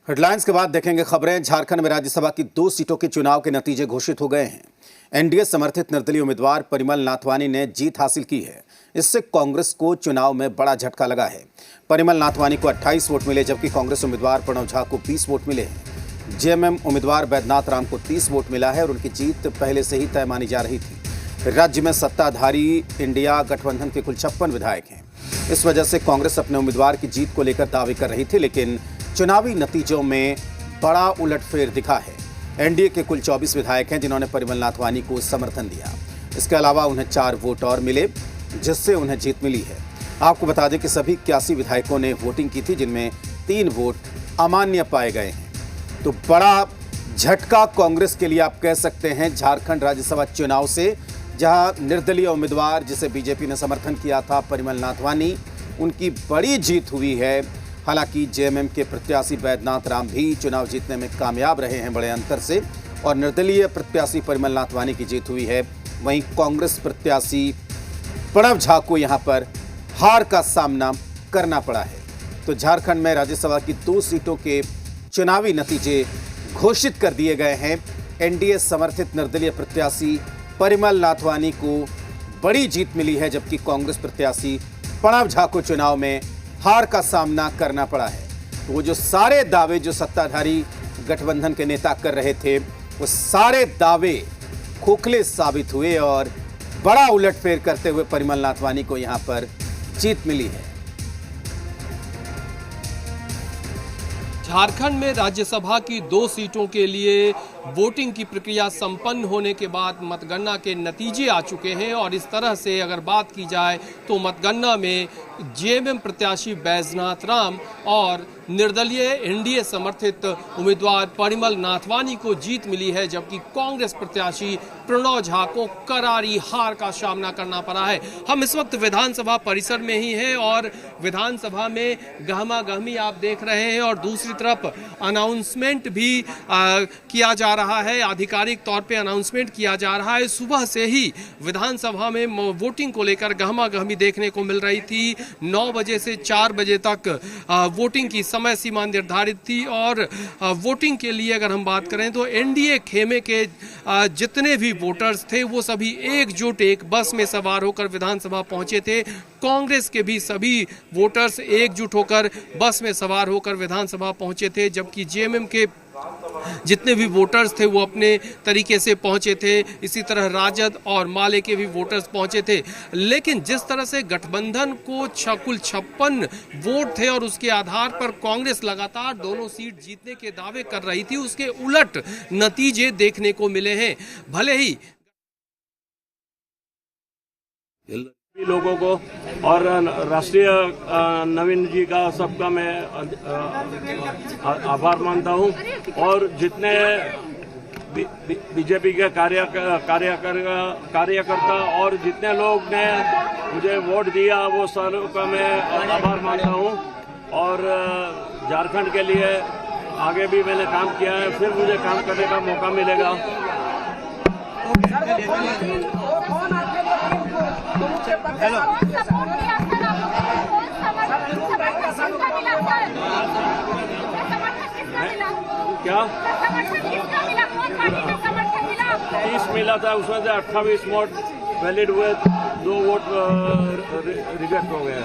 Headlines के बाद देखेंगे खबरें। झारखंड में राज्यसभा की 2 सीटों के चुनाव के नतीजे घोषित हो गए हैं। एनडीए समर्थित निर्दलीय उम्मीदवार परिमल नाथवानी ने जीत हासिल की है। इससे कांग्रेस को चुनाव में बड़ा झटका लगा है। परिमल नाथवानी को 28 वोट मिले, जबकि कांग्रेस उम्मीदवार प्रणव झा को 20 वोट मिले हैं। जेएमएम उम्मीदवार बैद्यनाथ राम को 30 वोट मिला है और उनकी जीत पहले से ही तय मानी जा रही थी। राज्य में सत्ताधारी इंडिया गठबंधन के कुल 56 विधायक हैं। इस वजह से कांग्रेस अपने उम्मीदवार की जीत को लेकर दावे कर रही थी, लेकिन चुनावी नतीजों में बड़ा उलटफेर दिखा है। एनडीए के कुल 24 विधायक हैं जिन्होंने परिमल नाथवानी को समर्थन दिया। इसके अलावा उन्हें 4 वोट और मिले, जिससे उन्हें जीत मिली है। आपको बता दें कि सभी 81 विधायकों ने वोटिंग की थी, जिनमें 3 वोट अमान्य पाए गए हैं। तो बड़ा झटका कांग्रेस के लिए आप कह सकते हैं झारखंड राज्यसभा चुनाव से, जहां निर्दलीय उम्मीदवार जिसे बीजेपी ने समर्थन किया था परिमल नाथवानी, उनकी बड़ी जीत हुई है। हालांकि जेएमएम के प्रत्याशी बैद्यनाथ राम भी चुनाव जीतने में कामयाब रहे हैं बड़े अंतर से, और निर्दलीय प्रत्याशी परिमल नाथवानी की जीत हुई है। वहीं कांग्रेस प्रत्याशी प्रणव झा को यहां पर हार का सामना करना पड़ा है। तो झारखंड में राज्यसभा की 2 सीटों के चुनावी नतीजे घोषित कर दिए गए हैं। एनडीए समर्थित निर्दलीय प्रत्याशी परिमल नाथवानी को बड़ी जीत मिली है, जबकि कांग्रेस प्रत्याशी प्रणव झा को चुनाव में हार का सामना करना पड़ा है। तो वो जो सारे दावे जो सत्ताधारी गठबंधन के नेता कर रहे थे, वो सारे दावे खोखले साबित हुए और बड़ा उलटफेर करते हुए परिमल नाथवानी को यहां पर जीत मिली है। झारखंड में राज्यसभा की 2 सीटों के लिए वोटिंग की प्रक्रिया संपन्न होने के बाद मतगणना के नतीजे आ चुके हैं और इस तरह से अगर बात की जाए तो मतगणना में जेएमएम प्रत्याशी बैद्यनाथ राम और निर्दलीय एनडीए समर्थित उम्मीदवार परिमल नाथवानी को जीत मिली है, जबकि कांग्रेस प्रत्याशी प्रणव झा को करारी हार का सामना करना पड़ा है। हम इस वक्त विधानसभा परिसर में ही हैं और विधानसभा में गहमा गहमी आप देख रहे हैं और दूसरी तरफ अनाउंसमेंट भी किया जा रहा है। आधिकारिक तौर पे अनाउंसमेंट किया जा रहा है। सुबह से ही विधानसभा में वोटिंग को लेकर गहमा गहमी देखने को मिल रही थी। 9 बजे से 4 बजे तक वोटिंग की समय सीमा निर्धारित थी और वोटिंग के लिए अगर हम बात करें तो एनडीए खेमे के जितने भी वोटर्स थे वो सभी एकजुट एक बस में सवार होकर विधानसभा पहुंचे थे। कांग्रेस के भी सभी वोटर्स एकजुट होकर बस में सवार होकर विधानसभा पहुंचे थे, जबकि जेएमएम के जितने भी वोटर्स थे वो अपने तरीके से पहुंचे थे। इसी तरह राजद और माले के भी वोटर्स पहुंचे थे। लेकिन जिस तरह से गठबंधन को कुल 56 वोट थे और उसके आधार पर कांग्रेस लगातार दोनों सीट जीतने के दावे कर रही थी, उसके उलट नतीजे देखने को मिले हैं। भले ही लोगों को और राष्ट्रीय नवीन जी का सबका मैं आभार मानता हूं और जितने बीजेपी के कार्यकर्ता और जितने लोग ने मुझे वोट दिया वो सबका मैं आभार मानता हूं और झारखंड के लिए आगे भी मैंने काम किया है, फिर मुझे काम करने का मौका मिलेगा। हेलो क्या 30 मिला था, उसमें से 28 वोट वैलिड हुए, 2 वोट रिजेक्ट हो गए।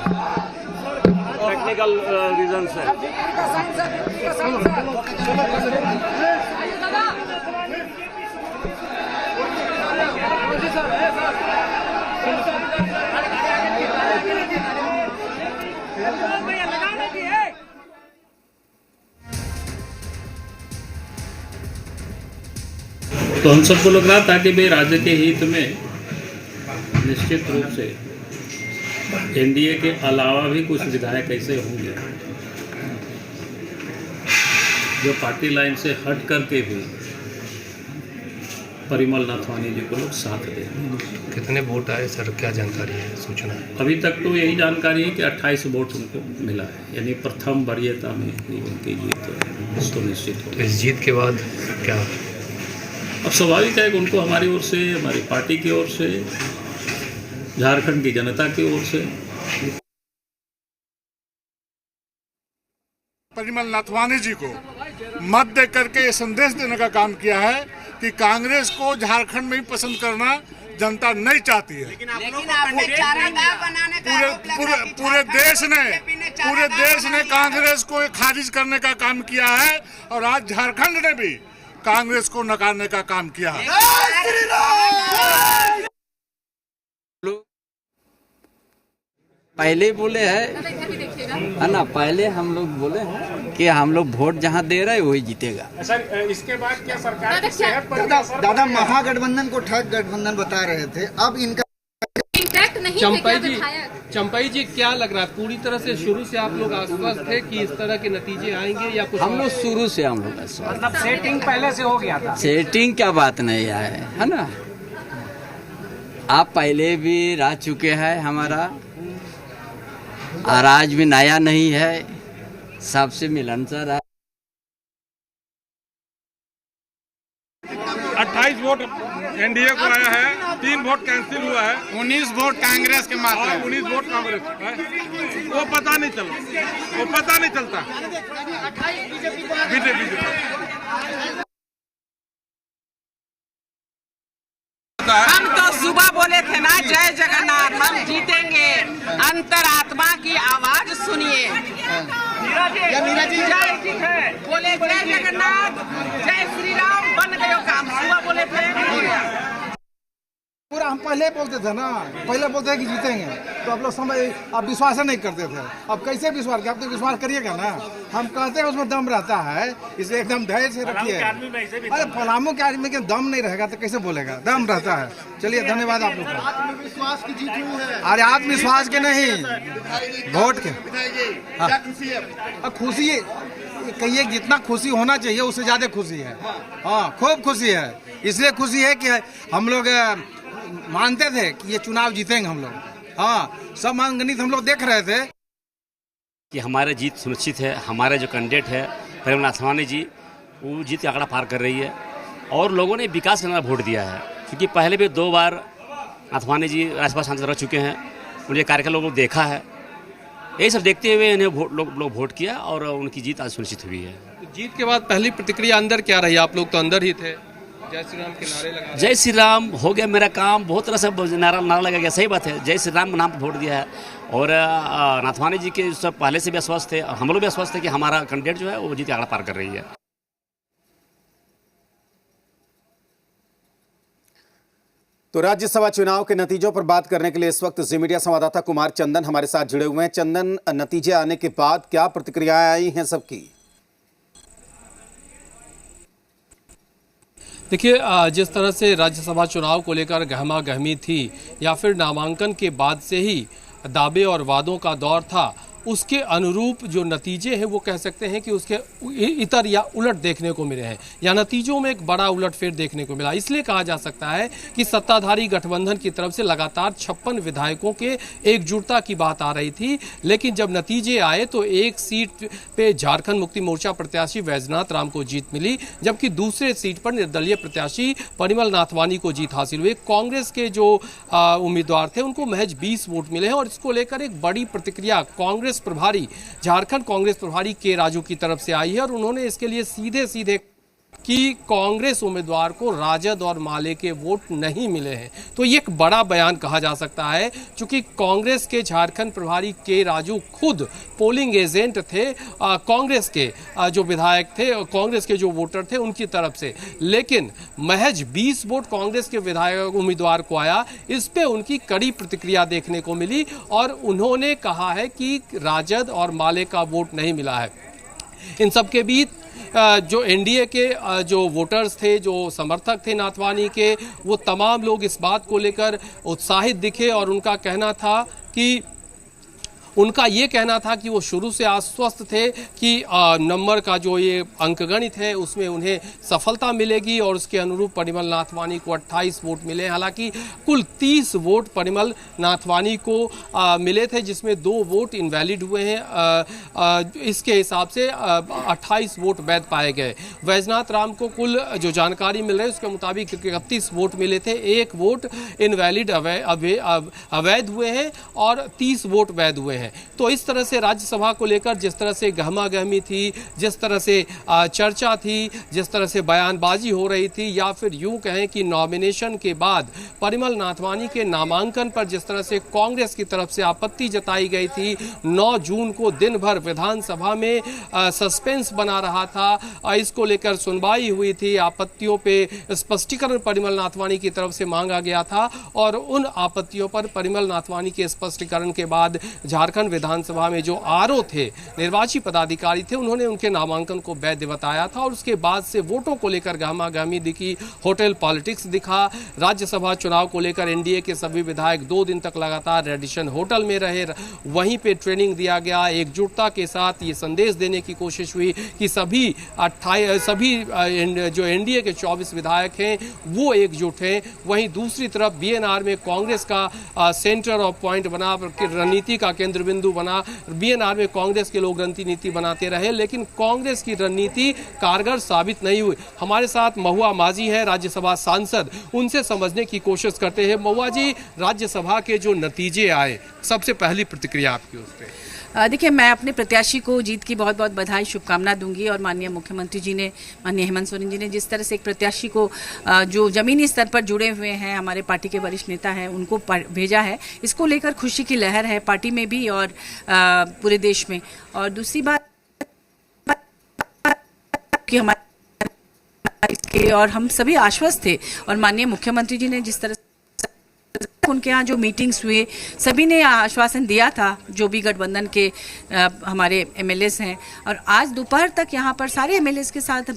टेक्निकल रीजन से तो हम सबको लग रहा था कि भाई राज्य के हित में निश्चित रूप से एनडीए के अलावा भी कुछ विधायक ऐसे होंगे जो पार्टी लाइन से हट करके भी परिमल नाथवानी जी को लोग साथ दें। कितने वोट आए सर, क्या जानकारी है, सूचना है? अभी तक तो यही जानकारी है कि 28 वोट उनको मिला है, यानी प्रथम वरीयता में उनकी जीत सुनिश्चित हो। इस जीत के बाद क्या अब स्वाभाविक है कि उनको हमारी ओर से, हमारी पार्टी की ओर से, झारखंड की जनता की ओर से परिमल नाथवानी जी को मत दे करके ये संदेश देने का काम किया है कि कांग्रेस को झारखंड में ही पसंद करना जनता नहीं चाहती है। पूरे देश ने कांग्रेस को खारिज करने का काम किया है और आज झारखंड ने भी कांग्रेस को नकारने का काम किया है। पहले बोले है ना, पहले हम लोग बोले हैं कि हम लोग वोट जहां दे रहे हैं वही जीतेगा। सर, इसके बाद क्या सरकार की सेहत पर दादा महागठबंधन को ठग गठबंधन बता रहे थे, अब इनका इम्पैक्ट नहीं चंपाई जी क्या लग रहा है, पूरी तरह से शुरू से आप लोग आश्वस्त थे कि इस तरह के नतीजे आएंगे या कुछ? हम लोग शुरू से मतलब सेटिंग पहले से हो गया था। सेटिंग क्या बात नहीं है ना, आप पहले भी रह चुके हैं हमारा, और आज भी नया नहीं है, सबसे मिलनसार है। 28 वोट एनडीए को आया है, 3 वोट कैंसिल हुआ है, 19 वोट कांग्रेस के मात्र, 19 वोट कांग्रेस है। वो पता नहीं चलता बीजेपी। हम तो सुबह बोले थे ना, जय जगन्नाथ, हम जीतेंगे। अंतरात्मा की आवाज सुनिए। बोले जय जगन्नाथ, जय श्री राम, बन गयो काम। सुबह बोले थे पूरा, हम पहले बोलते थे ना, पहले बोलते थे कि जीतेंगे, तो आप लोग समझ, आप विश्वास नहीं करते थे। अब कैसे विश्वास, आप तो विश्वास करिएगा ना। हम कहते हैं उसमें दम रहता है, इसे एकदम धैर्य से रखिए। अरे पलामू के आदमी के दम नहीं रहेगा तो कैसे बोलेगा, दम रहता है। चलिए, धन्यवाद आप लोग का। आत्मविश्वास की जीत है। अरे आत्मविश्वास के नहीं, वोट के। खुशी कहिए, जितना खुशी होना चाहिए उससे ज्यादा खुशी है। हाँ, खूब खुशी है। इसलिए खुशी है कि हम लोग मानते थे कि ये चुनाव जीतेंगे हम लोग। हाँ, सब गणित हम लोग देख रहे थे कि हमारा जीत सुनिश्चित है। हमारे जो कैंडिडेट है परिमल नाथवानी जी, वो जीत का आंकड़ा पार कर रही है और लोगों ने विकास करने का वोट दिया है, क्योंकि पहले भी 2 बार नाथवानी जी राज्यसभा सांसद रह चुके हैं। उनके कार्यकाल लोगों ने देखा है। यही सब देखते हुए इन्हें लोग वोट किया और उनकी जीत आज सुनिश्चित हुई है। जीत के बाद पहली प्रतिक्रिया अंदर क्या रही? आप लोग तो अंदर ही थे, जय श्री राम के नारे लगा। जय श्री राम हो गया मेरा काम, बहुत तरह से नारा लगा गया। सही बात है, जय श्री राम नाम पर वोट दिया है। और नाथवानी जी के सब पहले से भी आश्वस्त थे, हम लोग भी आश्वस्त थे कि हमारा कैंडिडेट जो है वो जीत का आंकड़ा पार कर रही है। तो राज्यसभा चुनाव के नतीजों पर बात करने के लिए इस वक्त जी मीडिया संवाददाता कुमार चंदन हमारे साथ जुड़े हुए हैं। चंदन, नतीजे आने के बाद क्या प्रतिक्रियाएं आई हैं सबकी? देखिए, जिस तरह से राज्यसभा चुनाव को लेकर गहमा गहमी थी या फिर नामांकन के बाद से ही दावे और वादों का दौर था, उसके अनुरूप जो नतीजे हैं वो कह सकते हैं कि उसके इतर या उलट देखने को मिले हैं, या नतीजों में एक बड़ा उलटफेर देखने को मिला। इसलिए कहा जा सकता है कि सत्ताधारी गठबंधन की तरफ से लगातार 56 विधायकों के एकजुटता की बात आ रही थी, लेकिन जब नतीजे आए तो एक सीट पे झारखंड मुक्ति मोर्चा प्रत्याशी वैजनाथ राम को जीत मिली, जबकि दूसरे सीट पर निर्दलीय प्रत्याशी परिमल नाथवानी को जीत हासिल हुई। कांग्रेस के जो उम्मीदवार थे उनको महज 20 वोट मिले हैं और इसको लेकर एक बड़ी प्रतिक्रिया झारखंड कांग्रेस प्रभारी के राजू की तरफ से आई है और उन्होंने इसके लिए सीधे कि कांग्रेस उम्मीदवार को राजद और माले के वोट नहीं मिले हैं। तो ये एक बड़ा बयान कहा जा सकता है, क्योंकि कांग्रेस के झारखंड प्रभारी के राजू खुद पोलिंग एजेंट थे कांग्रेस के जो विधायक थे, कांग्रेस के जो वोटर थे उनकी तरफ से, लेकिन महज 20 वोट कांग्रेस के विधायक उम्मीदवार को आया। इस पे उनकी कड़ी प्रतिक्रिया देखने को मिली और उन्होंने कहा है कि राजद और माले का वोट नहीं मिला है। इन सबके बीच जो एनडीए के जो वोटर्स थे, जो समर्थक थे नाथवानी के, वो तमाम लोग इस बात को लेकर उत्साहित दिखे और उनका कहना था कि वो शुरू से आश्वस्त थे कि नंबर का जो ये अंकगणित है उसमें उन्हें सफलता मिलेगी और उसके अनुरूप परिमल नाथवानी को 28 वोट मिले। हालांकि कुल 30 वोट परिमल नाथवानी को मिले थे, जिसमें 2 वोट इनवैलिड हुए हैं। इसके हिसाब से 28 वोट वैध पाए गए। वैजनाथ राम को कुल जो जानकारी मिल रही है उसके मुताबिक 31 वोट मिले थे, 1 वोट इनवैलिड अवैध हुए हैं और 30 वोट वैध हुए हैं। हैं। तो इस तरह से राज्यसभा को लेकर जिस तरह से गहमा गहमी थी, जिस तरह से चर्चा थी, जिस तरह से बयानबाजी हो रही थी, या फिर यूं कहें कि नॉमिनेशन के बाद परिमल नाथवानी के नामांकन पर जिस तरह से कांग्रेस की तरफ से आपत्ति जताई गई थी, 9 जून को दिन भर विधानसभा में सस्पेंस बना रहा था। इसको लेकर सुनवाई हुई थी, आपत्तियों पे स्पष्टीकरण परिमल नाथवानी की तरफ से मांगा गया था और उन आपत्तियों पर परिमल नाथवानी के स्पष्टीकरण के बाद झारखंड विधानसभा में जो आरओ थे, निर्वाची पदाधिकारी थे, उन्होंने उनके नामांकन को वैध बताया था और उसके बाद से वोटों को लेकर गहमागहमी दिखी, होटल पॉलिटिक्स दिखा। राज्यसभा चुनाव को लेकर एनडीए के सभी विधायक 2 दिन तक लगातार रेडिशन होटल में रहे, वहीं पे ट्रेनिंग दिया गया। एकजुटता के साथ ये संदेश देने की कोशिश हुई कि सभी जो एनडीए के 24 विधायक हैं वो एकजुट हैं। वहीं दूसरी तरफ बीएनआर में कांग्रेस का सेंटर ऑफ पॉइंट बना, रणनीति का केंद्र बिंदु बना। बीएनआर में कांग्रेस के लोग रणनीति बनाते रहे, लेकिन कांग्रेस की रणनीति कारगर साबित नहीं हुई। हमारे साथ महुआ माझी है, राज्यसभा सांसद, उनसे समझने की कोशिश करते हैं। महुआ जी, राज्यसभा के जो नतीजे आए, सबसे पहली प्रतिक्रिया आपकी उस पर? देखिए, मैं अपने प्रत्याशी को जीत की बहुत बहुत बधाई शुभकामना दूंगी और माननीय मुख्यमंत्री जी ने, माननीय हेमंत सोरेन जी ने जिस तरह से एक प्रत्याशी को जो जमीनी स्तर पर जुड़े हुए हैं, हमारे पार्टी के वरिष्ठ नेता हैं, उनको भेजा है, इसको लेकर खुशी की लहर है पार्टी में भी और पूरे देश में। और दूसरी बात कि हमारे और हम सभी आश्वस्त थे और माननीय मुख्यमंत्री जी ने जिस तरह उनके यहाँ जो मीटिंग्स हुए, सभी ने आश्वासन दिया था, जो भी गठबंधन के हमारे एमएलएस हैं, और आज दोपहर तक यहाँ पर सारे एमएलएस के साथ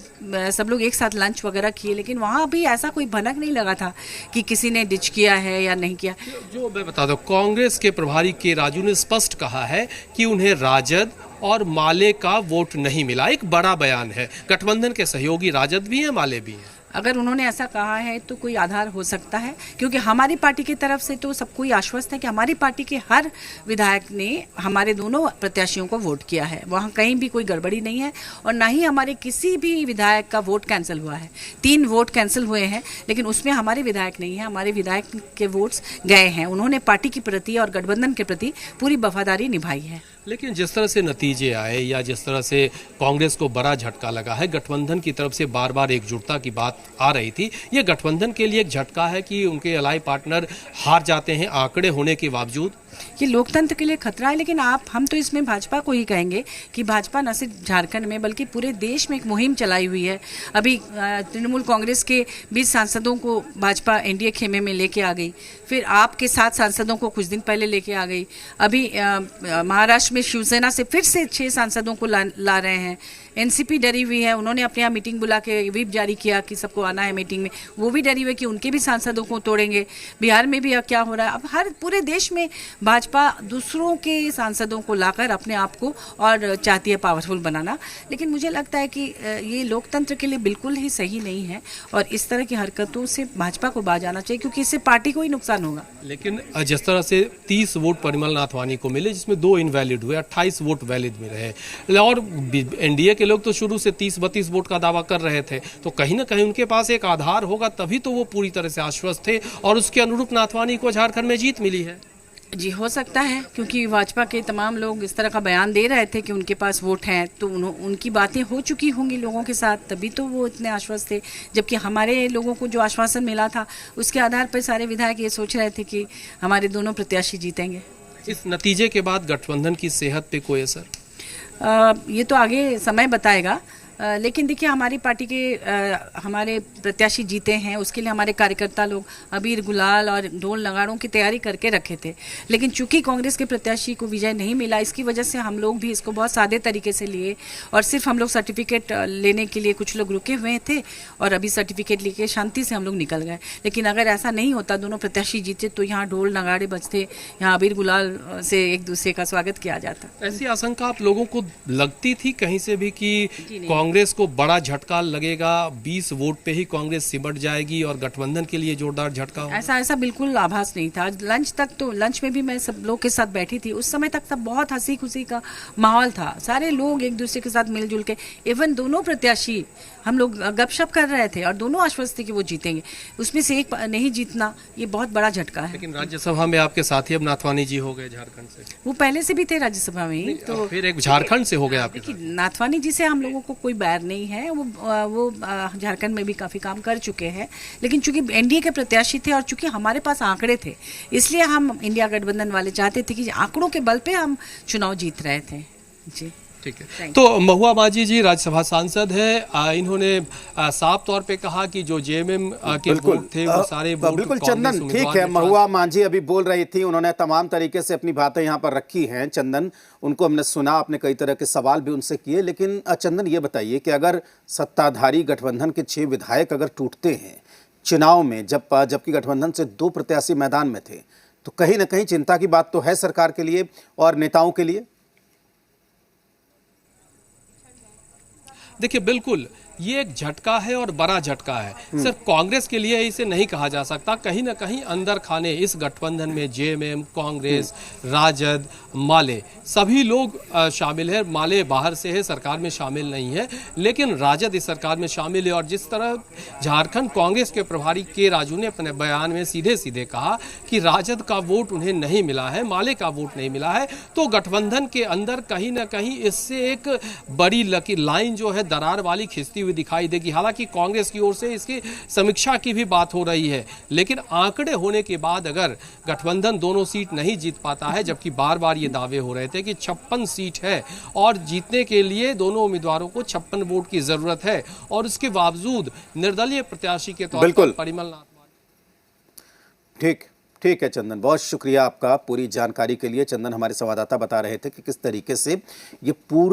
सब लोग एक साथ लंच वगैरह किए, लेकिन वहाँ भी ऐसा कोई भनक नहीं लगा था कि किसी ने डिच किया है या नहीं किया। जो मैं बता दूं, कांग्रेस के प्रभारी के राजू ने स्पष्ट कहा है कि उन्हें राजद और माले का वोट नहीं मिला। एक बड़ा बयान है। गठबंधन के सहयोगी राजद भी हैं, माले भी हैं। अगर उन्होंने ऐसा कहा है तो कोई आधार हो सकता है, क्योंकि हमारी पार्टी की तरफ से तो सबको ही आश्वस्त है कि हमारी पार्टी के हर विधायक ने हमारे दोनों प्रत्याशियों को वोट किया है। वहाँ कहीं भी कोई गड़बड़ी नहीं है और ना ही हमारे किसी भी विधायक का वोट कैंसिल हुआ है। 3 वोट कैंसिल हुए हैं, लेकिन उसमें हमारे विधायक नहीं है, हमारे विधायक के वोट्स गए हैं। उन्होंने पार्टी के प्रति और गठबंधन के प्रति पूरी वफादारी निभाई है। लेकिन जिस तरह से नतीजे आए या जिस तरह से कांग्रेस को बड़ा झटका लगा है, गठबंधन की तरफ से बार बार एकजुटता की बात आ रही थी, ये गठबंधन के लिए एक झटका है कि उनके अलाई पार्टनर हार जाते हैं आंकड़े होने के बावजूद। ये लोकतंत्र के लिए खतरा है, लेकिन हम तो इसमें भाजपा को ही कहेंगे कि भाजपा न सिर्फ झारखंड में बल्कि पूरे देश में एक मुहिम चलाई हुई है। अभी तृणमूल कांग्रेस के 20 सांसदों को भाजपा एनडीए खेमे में लेके आ गई, फिर आपके 7 सांसदों को कुछ दिन पहले लेके आ गई। अभी महाराष्ट्र में शिवसेना से फिर से 6 सांसदों को ला रहे हैं। एनसीपी डरी हुई है, उन्होंने अपने यहाँ मीटिंग बुला के व्हिप जारी किया कि सबको आना है मीटिंग में। वो भी डरी हुई कि उनके भी सांसदों को तोड़ेंगे। बिहार में भी अब क्या हो रहा है, अब हर पूरे देश में भाजपा दूसरों के सांसदों को लाकर अपने आप को और चाहती है पावरफुल बनाना। लेकिन मुझे लगता है कि ये लोकतंत्र के लिए बिल्कुल ही सही नहीं है और इस तरह की हरकतों से भाजपा को बाज आना चाहिए, क्योंकि इससे पार्टी को ही नुकसान होगा। लेकिन जिस तरह से 30 वोट परिमल नाथवानी को मिले, जिसमें 2 इनवैलिड हुए, 28 वोट वैलिड में रहे और एनडीए के लोग तो शुरू से 30-32 वोट का दावा कर रहे थे, तो कहीं ना कहीं उनके पास एक आधार होगा, तभी तो वो पूरी तरह से आश्वस्त थे और उसके अनुरूप नाथवानी को झारखंड में जीत मिली है। जी, हो सकता है, क्योंकि भाजपा के तमाम लोग इस तरह का बयान दे रहे थे कि उनके पास वोट हैं, तो उनकी बातें हो चुकी होंगी लोगों के साथ, तभी तो वो इतने आश्वस्त थे। जबकि हमारे लोगों को जो आश्वासन मिला था उसके आधार पर सारे विधायक ये सोच रहे थे कि हमारे दोनों प्रत्याशी जीतेंगे। इस नतीजे के बाद गठबंधन की सेहत पे कोई असर? ये तो आगे समय बताएगा, लेकिन देखिए, हमारी पार्टी के हमारे प्रत्याशी जीते हैं, उसके लिए हमारे कार्यकर्ता लोग अबीर गुलाल और ढोल नगाड़ों की तैयारी करके रखे थे। लेकिन चूंकि कांग्रेस के प्रत्याशी को विजय नहीं मिला, इसकी वजह से हम लोग भी इसको बहुत सादे तरीके से लिए और सिर्फ हम लोग सर्टिफिकेट लेने के लिए कुछ लोग रुके हुए थे और अभी सर्टिफिकेट लेके शांति से हम लोग निकल गए। लेकिन अगर ऐसा नहीं होता, दोनों प्रत्याशी जीते, तो यहाँ ढोल नगाड़े बजते, यहाँ अबीर गुलाल से एक दूसरे का स्वागत किया जाता। ऐसी आशंका आप लोगों को लगती थी कहीं से भी कि कांग्रेस को बड़ा झटका लगेगा, 20 वोट पे ही कांग्रेस सिमट जाएगी और गठबंधन के लिए जोरदार झटका होगा? ऐसा बिल्कुल आभास नहीं था। लंच में भी मैं सब लोग के साथ बैठी थी, उस समय तक सब बहुत हंसी खुशी का माहौल था, सारे लोग एक दूसरे के साथ मिलजुल के, इवन दोनों प्रत्याशी हम लोग गपशप कर रहे थे और दोनों आश्वस्त थे कि वो जीतेंगे, उसमें से एक नहीं जीतना ये बहुत बड़ा झटका है। लेकिन राज्यसभा में आपके साथी अब नाथवानी जी हो गए झारखंड से। वो पहले से भी थे राज्यसभा में ही, तो फिर एक झारखंड से हो गया आपके साथ। नाथवानी जी से हम लोगों को कोई बैर नहीं है, वो झारखंड में भी काफी काम कर चुके हैं, लेकिन चूंकि एनडीए के प्रत्याशी थे और चूंकि हमारे पास आंकड़े थे, इसलिए हम इंडिया गठबंधन वाले चाहते थे कि आंकड़ों के बल पे हम चुनाव जीत रहे थे। जी ठीक है। तो महुआ माझी जी राज्यसभा सांसद है, इन्होंने साफ तौर पे कहा कि जो जेएमएम के वोट थे वो सारे वोट बिल्कुल चंदन, ठीक है, महुआ माझी अभी बोल रही थी, उन्होंने तमाम तरीके से अपनी बातें यहाँ पर रखी हैं। चंदन, उनको हमने सुना, आपने कई तरह के सवाल भी उनसे किए, लेकिन चंदन ये बताइए कि अगर सत्ताधारी गठबंधन के 6 विधायक अगर टूटते हैं चुनाव में, जबकि गठबंधन से 2 प्रत्याशी मैदान में थे, तो कहीं ना कहीं चिंता की बात तो है सरकार के लिए और नेताओं के लिए। देखिए बिल्कुल ये एक झटका है और बड़ा झटका है। सिर्फ कांग्रेस के लिए इसे नहीं कहा जा सकता, कहीं ना कहीं अंदर खाने इस गठबंधन में जेएमएम, कांग्रेस, राजद, माले सभी लोग शामिल है। माले बाहर से है, सरकार में शामिल नहीं है, लेकिन राजद इस सरकार में शामिल है। और जिस तरह झारखंड कांग्रेस के प्रभारी के राजू ने अपने बयान में सीधे सीधे कहा कि राजद का वोट उन्हें नहीं मिला है, माले का वोट नहीं मिला है, तो गठबंधन के अंदर कहीं ना कहीं इससे एक बड़ी लकी लाइन जो है दरार वाली खिंचती हुई दिखाई देगी। हालांकि कांग्रेस की ओर से इसकी समीक्षा की भी बात हो रही है, लेकिन आंकड़े होने के बाद अगर गठबंधन दोनों सीट नहीं जीत पाता है, जबकि बार बार ये दावे हो रहे थे कि 56 सीट है और जीतने के लिए दोनों उम्मीदवारों को 56 वोट की जरूरत है, और उसके बावजूद निर्दलीय प्रत्याशी के तौर पर परिमल नाथ। ठीक है चंदन, बहुत शुक्रिया आपका पूरी जानकारी के लिए। चंदन हमारे संवाददाता बता रहे थे कि किस तरीके से ये पूरा